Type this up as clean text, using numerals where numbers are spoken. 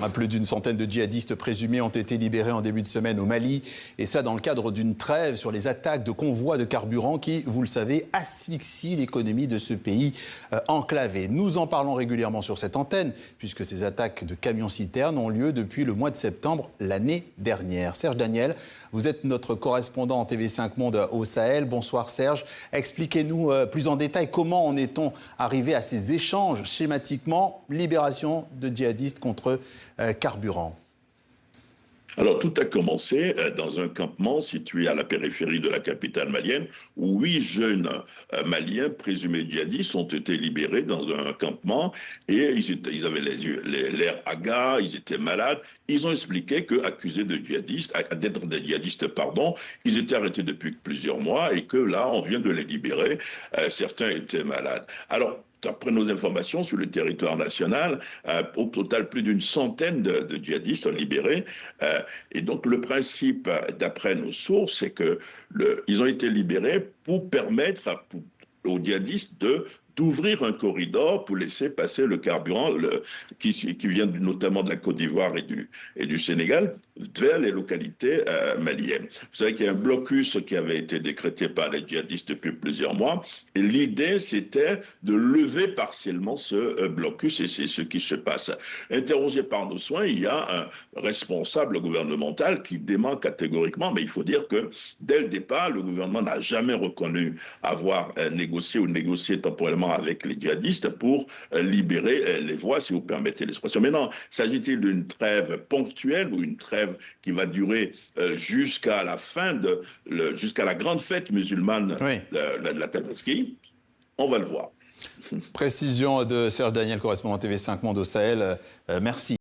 Plus d'une centaine de djihadistes présumés ont été libérés en début de semaine au Mali. Et cela dans le cadre d'une trêve sur les attaques de convois de carburant qui, vous le savez, asphyxient l'économie de ce pays enclavé. Nous en parlons régulièrement sur cette antenne, puisque ces attaques de camions-citernes ont lieu depuis le mois de septembre l'année dernière. Serge Daniel, vous êtes notre correspondant en TV5 Monde au Sahel. Bonsoir Serge. Expliquez-nous plus en détail comment en est-on arrivé à ces échanges schématiquement, libération de djihadistes contre carburant. Alors, tout a commencé dans un campement situé à la périphérie de la capitale malienne, où 8 jeunes Maliens présumés djihadistes ont été libérés dans un campement et ils avaient l'air hagards, ils étaient malades. Ils ont expliqué qu'accusés de djihadistes, d'être des djihadistes, pardon, ils étaient arrêtés depuis plusieurs mois et que là, on vient de les libérer. Certains étaient malades. Alors, d'après nos informations sur le territoire national, au total, plus d'une centaine de djihadistes libérés. Et donc, le principe, d'après nos sources, c'est qu'ils ont été libérés pour permettre aux djihadistes d'ouvrir un corridor pour laisser passer le carburant qui vient notamment de la Côte d'Ivoire et du Sénégal vers les localités maliennes. Vous savez qu'il y a un blocus qui avait été décrété par les djihadistes depuis plusieurs mois et l'idée c'était de lever partiellement ce blocus et c'est ce qui se passe. Interrogé par nos soins, il y a un responsable gouvernemental qui dément catégoriquement, mais il faut dire que dès le départ, le gouvernement n'a jamais reconnu avoir négocié ou négocié temporairement avec les djihadistes pour libérer les voies, si vous permettez l'expression. Maintenant, s'agit-il d'une trêve ponctuelle ou une trêve qui va durer jusqu'à la fin jusqu'à la grande fête musulmane de la Tabaski? On va le voir. Précision de Serge Daniel, correspondant TV5 Monde au Sahel. Merci.